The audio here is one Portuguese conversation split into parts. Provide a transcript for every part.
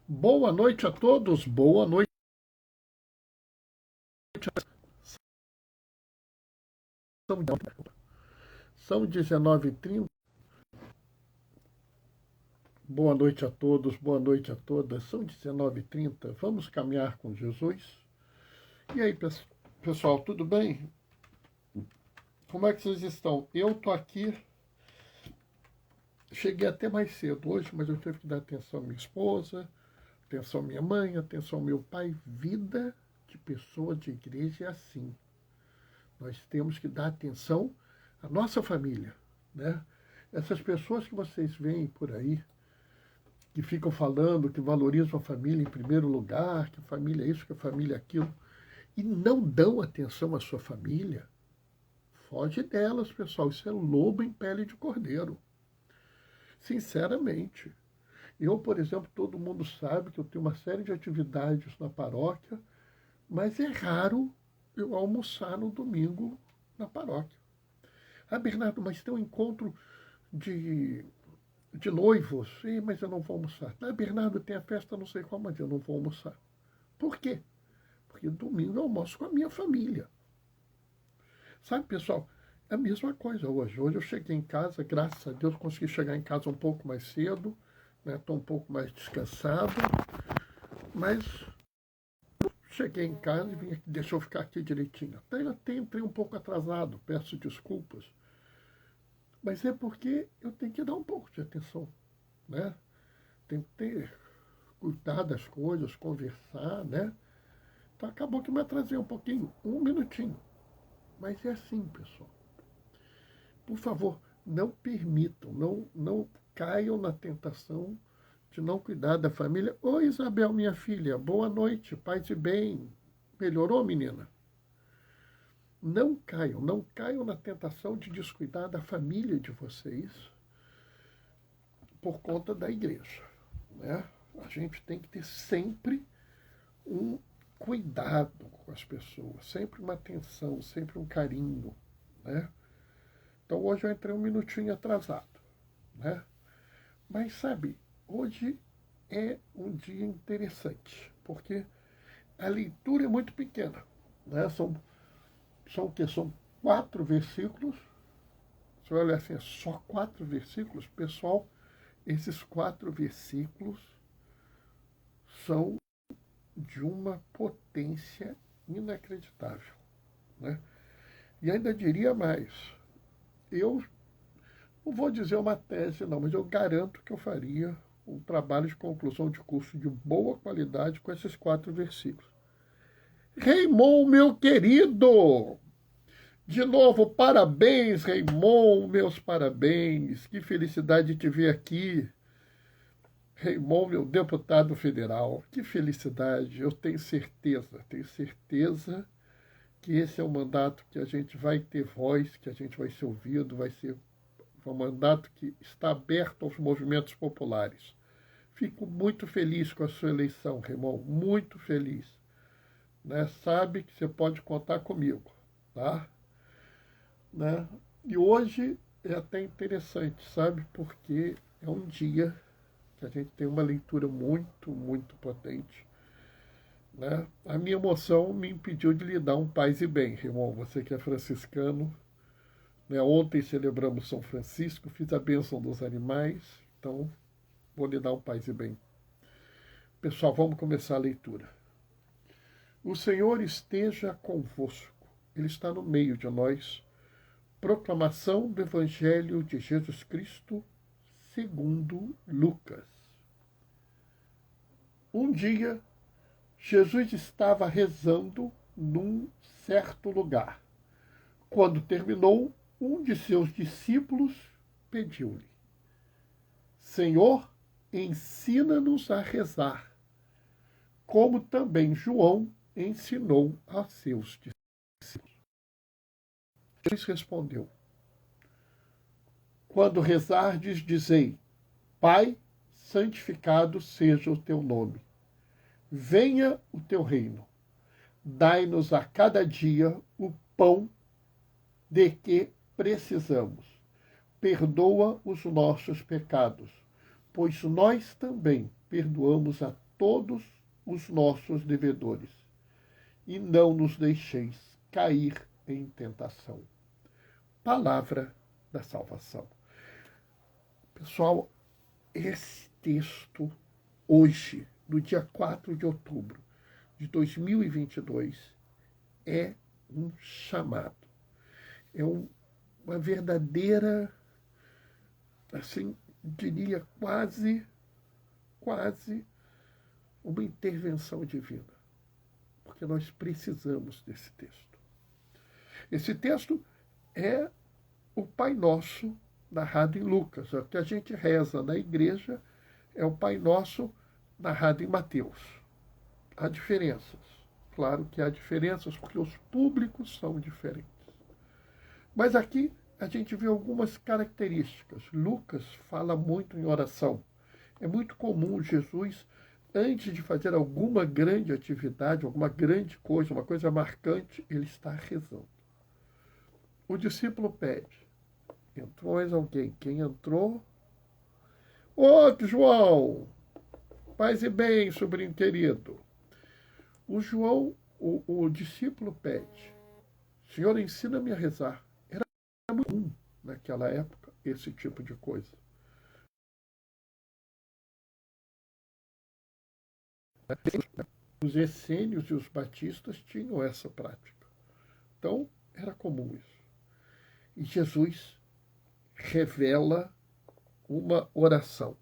Boa noite a todos, boa noite. São 19h30. Boa noite a todos, boa noite a todas. São 19h30. Vamos caminhar com Jesus. E aí, pessoal, tudo bem? Como é que vocês estão? Eu tô aqui. Cheguei até mais cedo hoje, mas eu tive que dar atenção à minha esposa, atenção à minha mãe, atenção ao meu pai. Vida de pessoa de igreja é assim. Nós temos que dar atenção à nossa família, né? Essas pessoas que vocês veem por aí, que ficam falando que valorizam a família em primeiro lugar, que a família é isso, que a família é aquilo, e não dão atenção à sua família, foge delas, pessoal. Isso é lobo em pele de cordeiro. Sinceramente. Eu, por exemplo, todo mundo sabe que eu tenho uma série de atividades na paróquia, mas é raro eu almoçar no domingo na paróquia. Ah, Bernardo, mas tem um encontro de, de noivos. Sim, mas eu não vou almoçar. Ah, Bernardo, tem a festa não sei qual, mas eu não vou almoçar. Por quê? Porque domingo eu almoço com a minha família. Sabe, pessoal, é a mesma coisa hoje. Hoje eu cheguei em casa, graças a Deus, consegui chegar em casa um pouco mais cedo, né? Estou um pouco mais descansado, mas cheguei em casa e vim aqui, deixa eu ficar aqui direitinho. Até entrei um pouco atrasado, peço desculpas, mas é porque eu tenho que dar um pouco de atenção, né? Tem que cuidar das coisas, conversar, né? Então acabou que me atrasei um pouquinho, um minutinho. Mas é assim, pessoal. Por favor, não permitam, não caiam na tentação de não cuidar da família. Oi, Isabel, minha filha, boa noite, paz e bem. Melhorou, menina? Não caiam na tentação de descuidar da família de vocês por conta da igreja, né? A gente tem que ter sempre um cuidado com as pessoas, sempre uma atenção, sempre um carinho, né? Então hoje eu entrei um minutinho atrasado, né? Mas sabe, hoje é um dia interessante, porque a leitura é muito pequena, né? São o quê? São 4 versículos. Você vai olhar assim, é só 4 versículos? Pessoal, esses 4 versículos são de uma potência inacreditável, né? E ainda diria mais, eu não vou dizer uma tese não, mas eu garanto que eu faria um trabalho de conclusão de curso de boa qualidade com esses 4 versículos. Raymond, meu querido! De novo, parabéns, Raymond, meus parabéns. Que felicidade de te ver aqui. Raymond, meu deputado federal. Que felicidade. Eu tenho certeza que esse é um mandato que a gente vai ter voz, que a gente vai ser ouvido, vai ser um mandato que está aberto aos movimentos populares. Fico muito feliz com a sua eleição, Raymond, muito feliz. Né? Sabe que você pode contar comigo, tá? Né? E hoje é até interessante, sabe? Porque é um dia que a gente tem uma leitura muito, muito potente. Né? A minha emoção me impediu de lhe dar um paz e bem, irmão. Você que é franciscano. Né? Ontem celebramos São Francisco, fiz a bênção dos animais, então vou lhe dar um paz e bem. Pessoal, vamos começar a leitura. O Senhor esteja convosco. Ele está no meio de nós. Proclamação do Evangelho de Jesus Cristo segundo Lucas. Um dia, Jesus estava rezando num certo lugar. Quando terminou, um de seus discípulos pediu-lhe: Senhor, ensina-nos a rezar, como também João ensinou a seus discípulos. Jesus respondeu: Quando rezardes, dizei: Pai, santificado seja o teu nome. Venha o teu reino. Dai-nos a cada dia o pão de que precisamos. Perdoa os nossos pecados, pois nós também perdoamos a todos os nossos devedores, e não nos deixeis cair em tentação. Palavra da salvação. Pessoal, esse texto, hoje, no dia 4 de outubro de 2022, é um chamado. É uma verdadeira, assim, diria quase uma intervenção divina. Porque nós precisamos desse texto. Esse texto é o Pai Nosso narrado em Lucas. O que a gente reza na igreja é o Pai Nosso narrado em Mateus. Há diferenças. Claro que há diferenças, porque os públicos são diferentes. Mas aqui a gente vê algumas características. Lucas fala muito em oração. É muito comum Jesus, antes de fazer alguma grande atividade, alguma grande coisa, uma coisa marcante, ele está rezando. O discípulo pede. Entrou mais alguém. Quem entrou? Ô, João! Paz e bem, sobrinho querido. O João, o discípulo pede. Senhor, ensina-me a rezar. Era muito comum naquela época esse tipo de coisa. Os essênios e os batistas tinham essa prática. Então, era comum isso. E Jesus revela uma oração.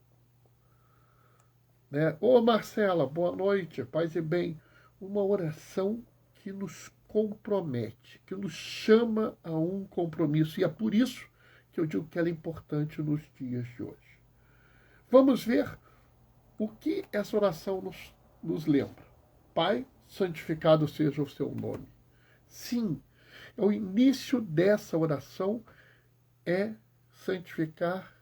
Né? Ô Marcela, boa noite, paz e bem. Uma oração que nos compromete, que nos chama a um compromisso. E é por isso que eu digo que ela é importante nos dias de hoje. Vamos ver o que essa oração nos lembra. Pai, santificado seja o seu nome. Sim, o início dessa oração é santificar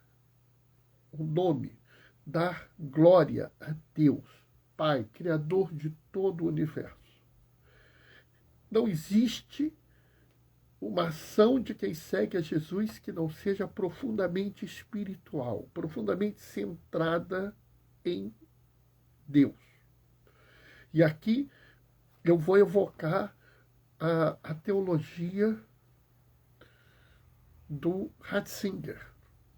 o nome, dar glória a Deus, Pai, Criador de todo o universo. Não existe uma ação de quem segue a Jesus que não seja profundamente espiritual, profundamente centrada em Deus. E aqui eu vou evocar a teologia do Ratzinger,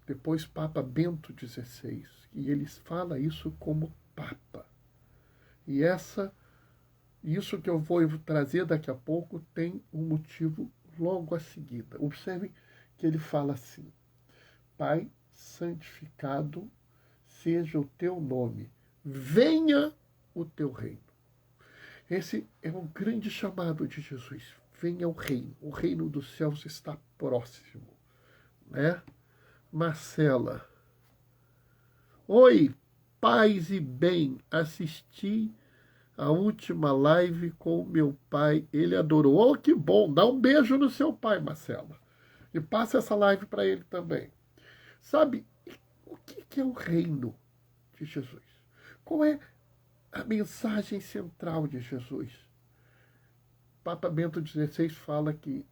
depois Papa Bento XVI, e ele fala isso como Papa. E isso que eu vou trazer daqui a pouco tem um motivo logo a seguir. Observem que ele fala assim: Pai, santificado seja o teu nome, venha o teu reino. Esse é um grande chamado de Jesus. Venha o reino dos céus está próximo, né? Marcela. Oi, paz e bem. Assisti a última live com meu pai. Ele adorou. Oh, que bom. Dá um beijo no seu pai, Marcela. E passa essa live para ele também. Sabe, o que é o reino de Jesus? Qual é a mensagem central de Jesus? Papa Bento XVI fala que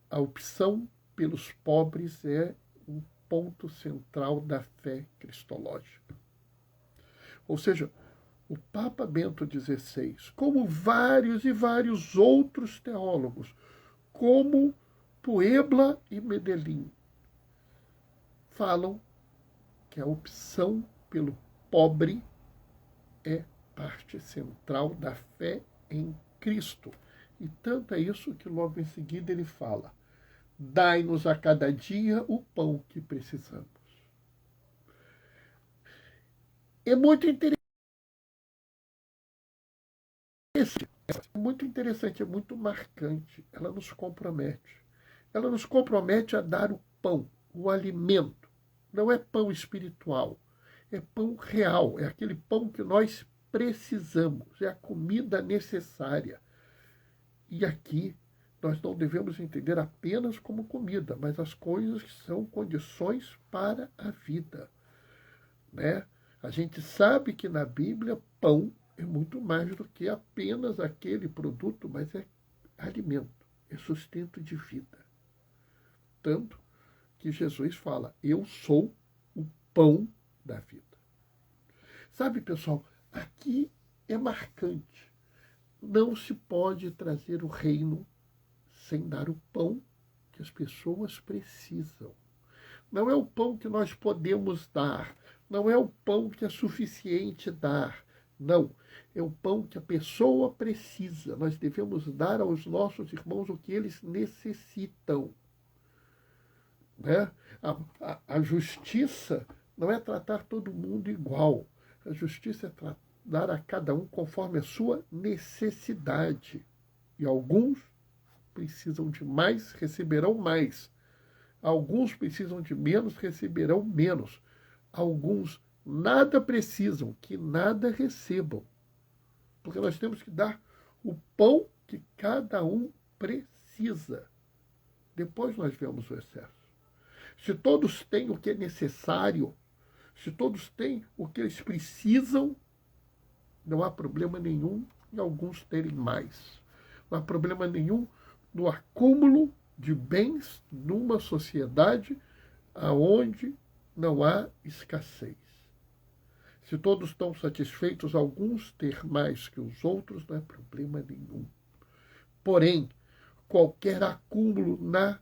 a opção pelos pobres é um ponto central da fé cristológica. Ou seja, o Papa Bento XVI, como vários e vários outros teólogos, como Puebla e Medellín, falam que a opção pelo pobre é parte central da fé em Cristo. E tanto é isso que logo em seguida ele fala: dai-nos a cada dia o pão que precisamos. É muito interessante, é muito marcante. Ela nos compromete. Ela nos compromete a dar o pão, o alimento. Não é pão espiritual, é pão real, é aquele pão que nós precisamos, é a comida necessária. E aqui nós não devemos entender apenas como comida, mas as coisas que são condições para a vida, né? A gente sabe que na Bíblia pão é muito mais do que apenas aquele produto, mas é alimento, é sustento de vida. Tanto que Jesus fala: eu sou o pão da vida. Sabe, pessoal, aqui é marcante. Não se pode trazer o reino sem dar o pão que as pessoas precisam. Não é o pão que nós podemos dar, não é o pão que é suficiente dar. Não, é o pão que a pessoa precisa. Nós devemos dar aos nossos irmãos o que eles necessitam. Né? A justiça não é tratar todo mundo igual. A justiça é dar a cada um conforme a sua necessidade. E alguns precisam de mais, receberão mais. Alguns precisam de menos, receberão menos. Alguns nada precisam, que nada recebam. Porque nós temos que dar o pão que cada um precisa. Depois nós vemos o excesso. Se todos têm o que é necessário, se todos têm o que eles precisam, não há problema nenhum em alguns terem mais. Não há problema nenhum no acúmulo de bens numa sociedade onde não há escassez. Se todos estão satisfeitos, alguns ter mais que os outros, não é problema nenhum. Porém, qualquer acúmulo na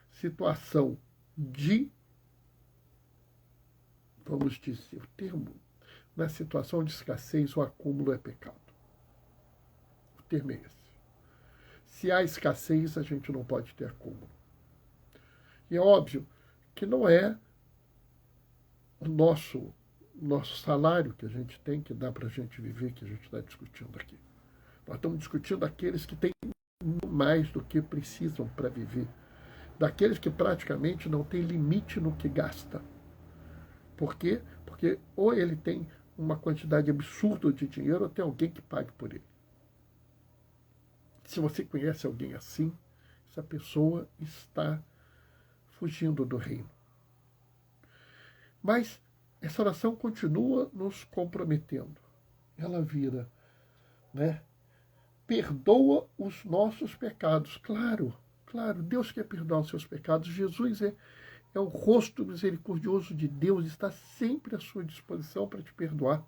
situação de, vamos dizer, o termo, na situação de escassez, o acúmulo é pecado. O termo é esse. Se há escassez, a gente não pode ter acúmulo. E é óbvio que não é o nosso salário que a gente tem que dá para a gente viver, que a gente está discutindo aqui. Nós estamos discutindo aqueles que têm mais do que precisam para viver. Daqueles que praticamente não têm limite no que gasta. Por quê? Porque ou ele tem uma quantidade absurda de dinheiro ou tem alguém que pague por ele. Se você conhece alguém assim, essa pessoa está fugindo do reino. Mas essa oração continua nos comprometendo. Ela vira, né? Perdoa os nossos pecados. Claro, claro, Deus quer perdoar os seus pecados. Jesus é o rosto misericordioso de Deus, está sempre à sua disposição para te perdoar.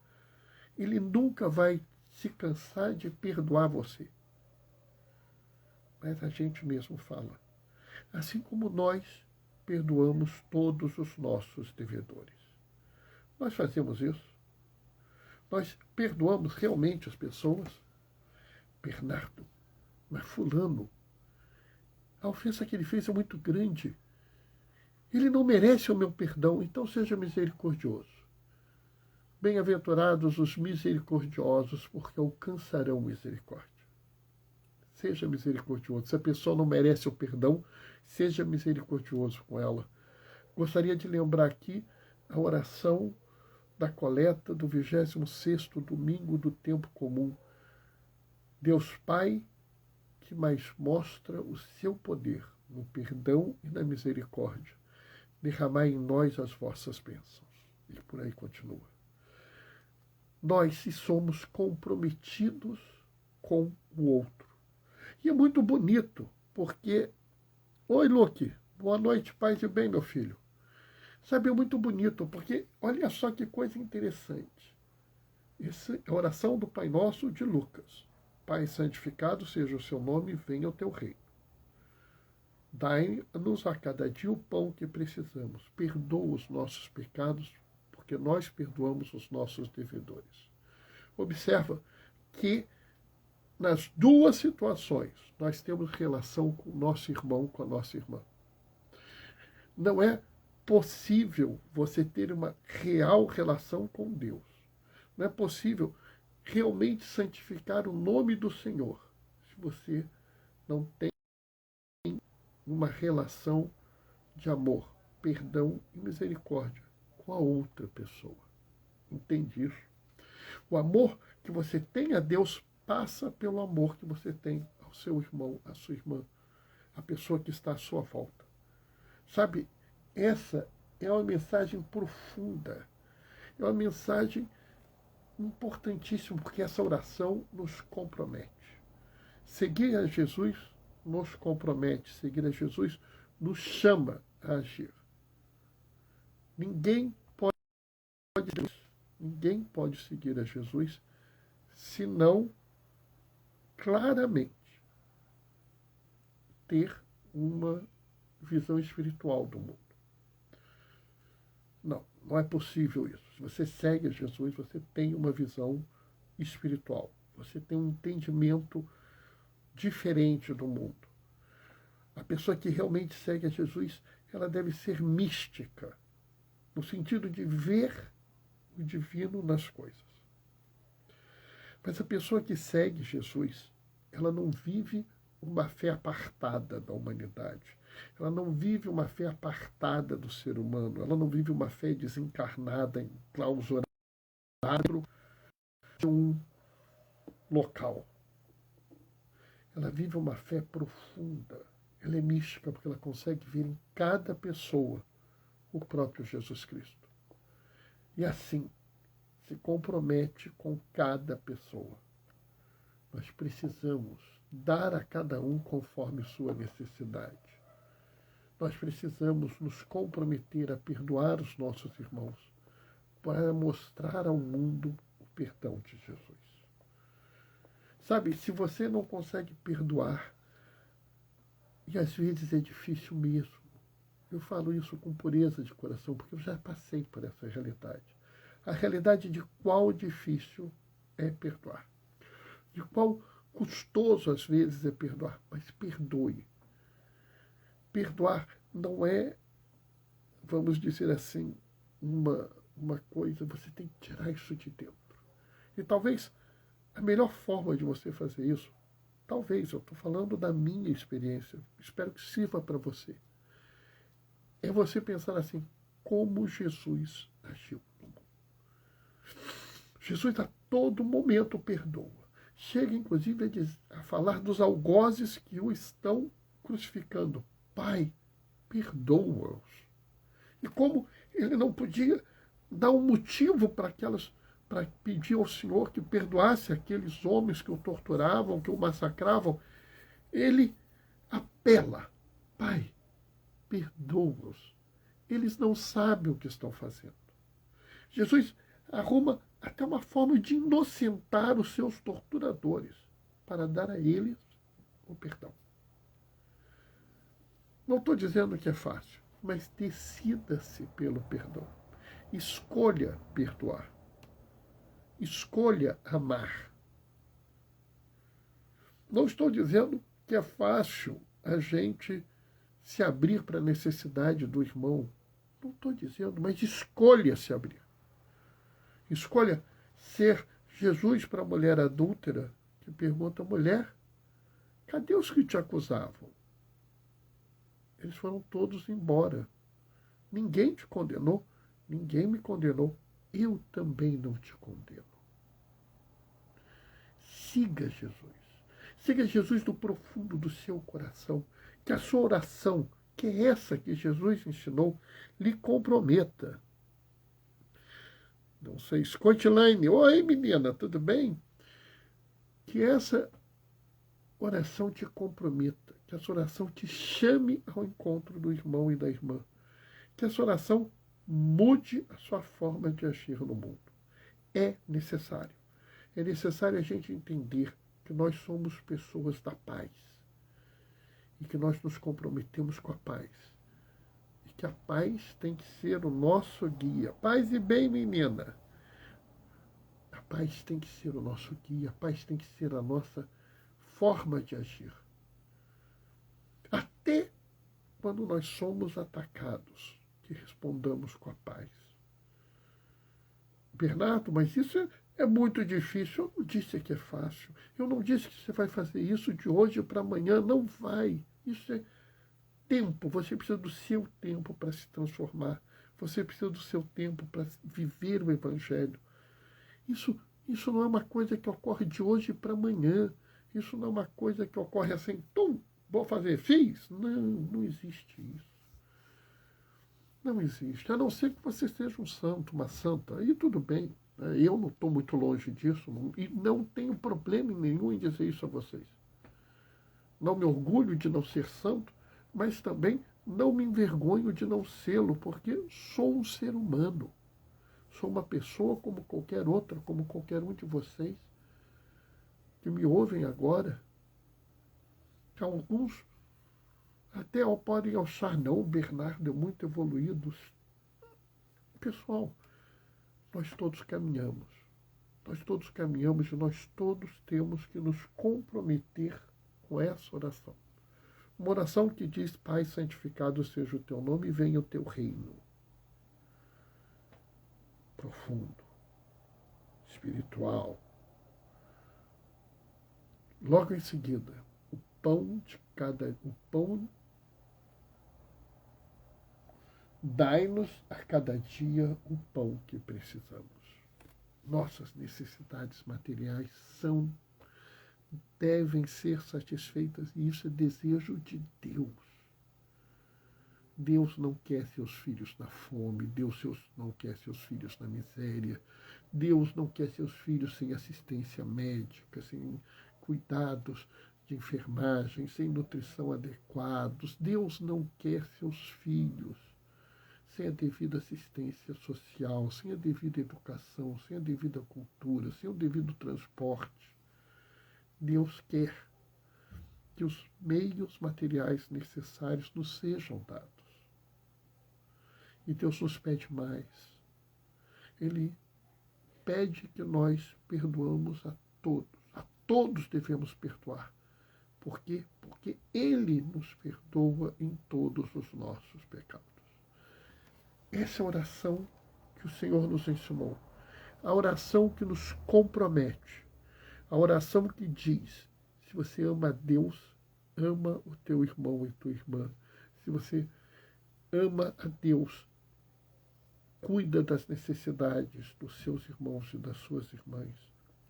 Ele nunca vai se cansar de perdoar você. Mas a gente mesmo fala. Assim como nós perdoamos todos os nossos devedores. Nós fazemos isso. Nós perdoamos realmente as pessoas. Bernardo, mas fulano, a ofensa que ele fez é muito grande. Ele não merece o meu perdão, então seja misericordioso. Bem-aventurados os misericordiosos, porque alcançarão misericórdia. Seja misericordioso. Se a pessoa não merece o perdão, seja misericordioso com ela. Gostaria de lembrar aqui a oração da coleta do 26º domingo do tempo comum. Deus Pai, que mais mostra o seu poder no perdão e na misericórdia, derramai em nós as vossas bênçãos. E por aí continua. Nós se somos comprometidos com o outro. E é muito bonito, porque... Oi, Luque. Boa noite, paz e bem, meu filho. Sabe, é muito bonito, porque olha só que coisa interessante. Essa é a oração do Pai Nosso de Lucas. Pai, santificado seja o seu nome, venha o teu reino. Dai-nos a cada dia o pão que precisamos. Perdoa os nossos pecados, porque nós perdoamos os nossos devedores. Observa que nas duas situações nós temos relação com o nosso irmão, com a nossa irmã. Não é possível você ter uma real relação com Deus. Não é possível realmente santificar o nome do Senhor se você não tem uma relação de amor, perdão e misericórdia com a outra pessoa. Entende isso? O amor que você tem a Deus passa pelo amor que você tem ao seu irmão, à sua irmã, à pessoa que está à sua volta. Sabe, essa é uma mensagem profunda, é uma mensagem importantíssima, porque essa oração nos compromete. Seguir a Jesus nos compromete, seguir a Jesus nos chama a agir. Ninguém pode dizer isso. Ninguém pode seguir a Jesus se não claramente ter uma visão espiritual do mundo. Não, não é possível isso. Se você segue a Jesus, você tem uma visão espiritual. Você tem um entendimento diferente do mundo. A pessoa que realmente segue a Jesus, ela deve ser mística, no sentido de ver o divino nas coisas. Mas a pessoa que segue Jesus, ela não vive uma fé apartada da humanidade. Ela não vive uma fé apartada do ser humano. Ela não vive uma fé desencarnada, enclausurada de um local. Ela vive uma fé profunda. Ela é mística porque ela consegue ver em cada pessoa o próprio Jesus Cristo. E assim, se compromete com cada pessoa. Nós precisamos dar a cada um conforme sua necessidade. Nós precisamos nos comprometer a perdoar os nossos irmãos para mostrar ao mundo o perdão de Jesus. Sabe, se você não consegue perdoar, e às vezes é difícil mesmo, eu falo isso com pureza de coração, porque eu já passei por essa realidade. A realidade de qual difícil é perdoar. De qual custoso às vezes é perdoar, mas perdoe. Perdoar não é, vamos dizer assim, uma coisa, você tem que tirar isso de dentro. E talvez a melhor forma de você fazer isso, talvez, eu estou falando da minha experiência, espero que sirva para você, é você pensar assim, como Jesus agiu no mundo. Jesus a todo momento perdoa. Chega, inclusive, a falar dos algozes que o estão crucificando. Pai, perdoa-os. E como ele não podia dar um motivo para pedir ao Senhor que perdoasse aqueles homens que o torturavam, que o massacravam, ele apela. Pai, perdoa-os. Eles não sabem o que estão fazendo. Jesus arruma até uma forma de inocentar os seus torturadores para dar a eles o perdão. Não estou dizendo que é fácil, mas decida-se pelo perdão. Escolha perdoar. Escolha amar. Não estou dizendo que é fácil a gente se abrir para a necessidade do irmão. Não estou dizendo, mas escolha se abrir. Escolha ser Jesus para a mulher adúltera que pergunta, mulher, cadê os que te acusavam? Eles foram todos embora. Ninguém te condenou, ninguém me condenou. Eu também não te condeno. Siga Jesus. Siga Jesus do profundo do seu coração. Que a sua oração, que é essa que Jesus ensinou, lhe comprometa. Não sei, Scotline, oi menina, tudo bem? Que essa oração te comprometa, que essa oração te chame ao encontro do irmão e da irmã, que essa oração mude a sua forma de agir no mundo. É necessário a gente entender que nós somos pessoas da paz e que nós nos comprometemos com a paz. Que a paz tem que ser o nosso guia. Paz e bem, menina. A paz tem que ser o nosso guia. A paz tem que ser a nossa forma de agir. Até quando nós somos atacados, que respondamos com a paz. Bernardo, mas isso é muito difícil. Eu não disse que é fácil. Eu não disse que você vai fazer isso de hoje para amanhã. Não vai. Isso é tempo, você precisa do seu tempo para se transformar. Você precisa do seu tempo para viver o Evangelho. Isso não é uma coisa que ocorre de hoje para amanhã. Isso não é uma coisa que ocorre assim, vou fazer, fiz. Não existe isso. Não existe. A não ser que você seja um santo, uma santa. Aí tudo bem. Eu não estou muito longe disso. E não tenho problema nenhum em dizer isso a vocês. Não me orgulho de não ser santo, mas também não me envergonho de não sê-lo, porque sou um ser humano. Sou uma pessoa como qualquer outra, como qualquer um de vocês que me ouvem agora. Alguns até podem achar, não, o Bernardo é muito evoluído. Pessoal, nós todos caminhamos. Nós todos caminhamos e nós todos temos que nos comprometer com essa oração. Uma oração que diz: Pai, santificado seja o teu nome e venha o teu reino. Profundo, espiritual. Logo em seguida, o pão dai-nos a cada dia o pão que precisamos. Nossas necessidades materiais devem ser satisfeitas, e isso é desejo de Deus. Deus não quer seus filhos na fome, Deus não quer seus filhos na miséria, Deus não quer seus filhos sem assistência médica, sem cuidados de enfermagem, sem nutrição adequados. Deus não quer seus filhos sem a devida assistência social, sem a devida educação, sem a devida cultura, sem o devido transporte. Deus quer que os meios materiais necessários nos sejam dados. E Deus nos pede mais. Ele pede que nós perdoamos a todos. A todos devemos perdoar. Por quê? Porque Ele nos perdoa em todos os nossos pecados. Essa é a oração que o Senhor nos ensinou. A oração que nos compromete. A oração que diz: se você ama a Deus, ama o teu irmão e tua irmã. Se você ama a Deus, cuida das necessidades dos seus irmãos e das suas irmãs.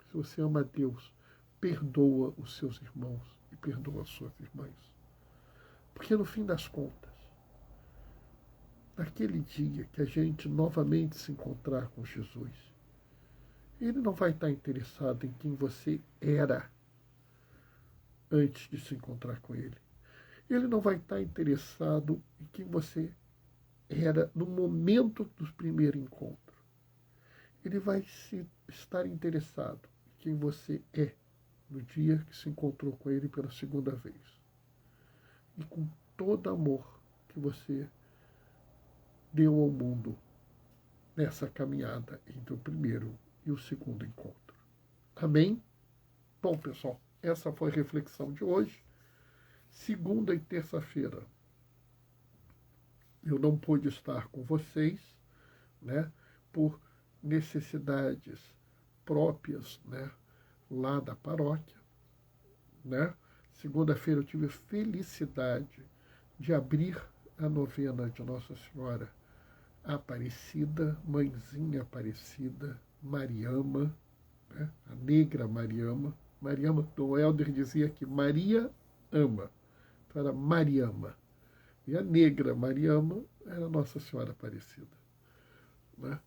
Se você ama a Deus, perdoa os seus irmãos e perdoa as suas irmãs. Porque no fim das contas, naquele dia que a gente novamente se encontrar com Jesus, Ele não vai estar interessado em quem você era antes de se encontrar com Ele. Ele não vai estar interessado em quem você era no momento do primeiro encontro. Ele vai estar interessado em quem você é no dia que se encontrou com Ele pela segunda vez. E com todo amor que você deu ao mundo nessa caminhada entre o primeiro e o segundo encontro. Amém? Bom, pessoal, essa foi a reflexão de hoje. Segunda e terça-feira eu não pude estar com vocês, né, por necessidades próprias, né, lá da paróquia, né. Segunda-feira eu tive a felicidade de abrir a novena de Nossa Senhora Aparecida, Mãezinha Aparecida, Mariama, né, a negra Mariama. Mariama, Dom Helder dizia que Maria ama, então era Mariama. E a negra Mariama era Nossa Senhora Aparecida. Né?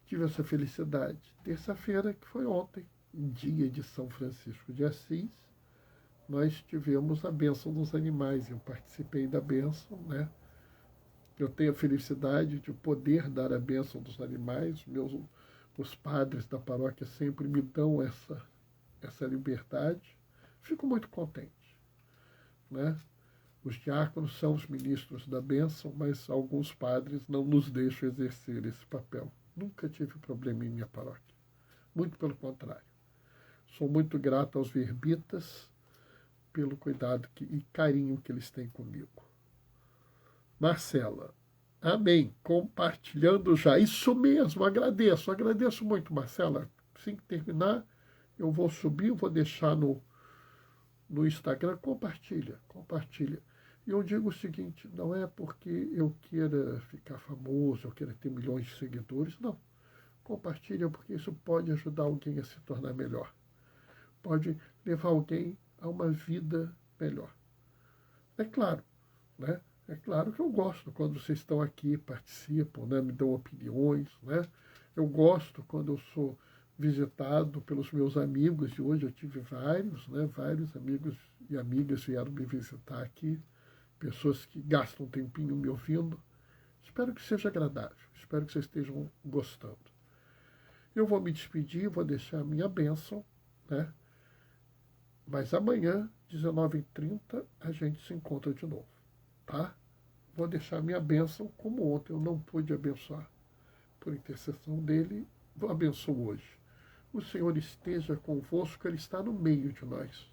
Tive essa felicidade. Terça-feira, que foi ontem, dia de São Francisco de Assis, nós tivemos a bênção dos animais. Eu participei da bênção, né? Eu tenho a felicidade de poder dar a bênção dos animais. Os padres da paróquia sempre me dão essa liberdade. Fico muito contente, né? Os diáconos são os ministros da bênção, mas alguns padres não nos deixam exercer esse papel. Nunca tive problema em minha paróquia. Muito pelo contrário. Sou muito grato aos verbitas pelo cuidado e carinho que eles têm comigo. Marcela, amém. Compartilhando já. Isso mesmo, agradeço muito, Marcela. Assim que terminar, eu vou subir, vou deixar no Instagram. Compartilha. E eu digo o seguinte, não é porque eu queira ficar famoso, eu queira ter milhões de seguidores, não. Compartilha porque isso pode ajudar alguém a se tornar melhor. Pode levar alguém a uma vida melhor. É claro, né? É claro que eu gosto quando vocês estão aqui, participam, né? Me dão opiniões, né? Eu gosto quando eu sou visitado pelos meus amigos, e hoje eu tive vários, né? Vários amigos e amigas vieram me visitar aqui, pessoas que gastam um tempinho me ouvindo. Espero que seja agradável, espero que vocês estejam gostando. Eu vou me despedir, vou deixar a minha bênção, né? Mas amanhã, 19h30, a gente se encontra de novo, tá? Vou deixar a minha bênção, como ontem eu não pude abençoar por intercessão dele, eu abençoo hoje. O Senhor esteja convosco, Ele está no meio de nós.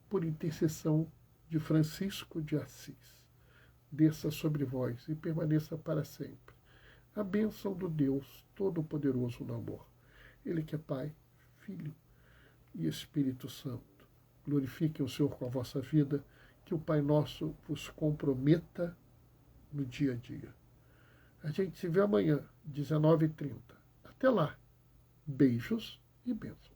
Por intercessão de Francisco de Assis, desça sobre vós e permaneça para sempre a bênção do Deus Todo-Poderoso no amor. Ele que é Pai, Filho e Espírito Santo. Glorifiquem o Senhor com a vossa vida, que o Pai Nosso vos comprometa no dia a dia. A gente se vê amanhã, 19h30. Até lá. Beijos e bênçãos.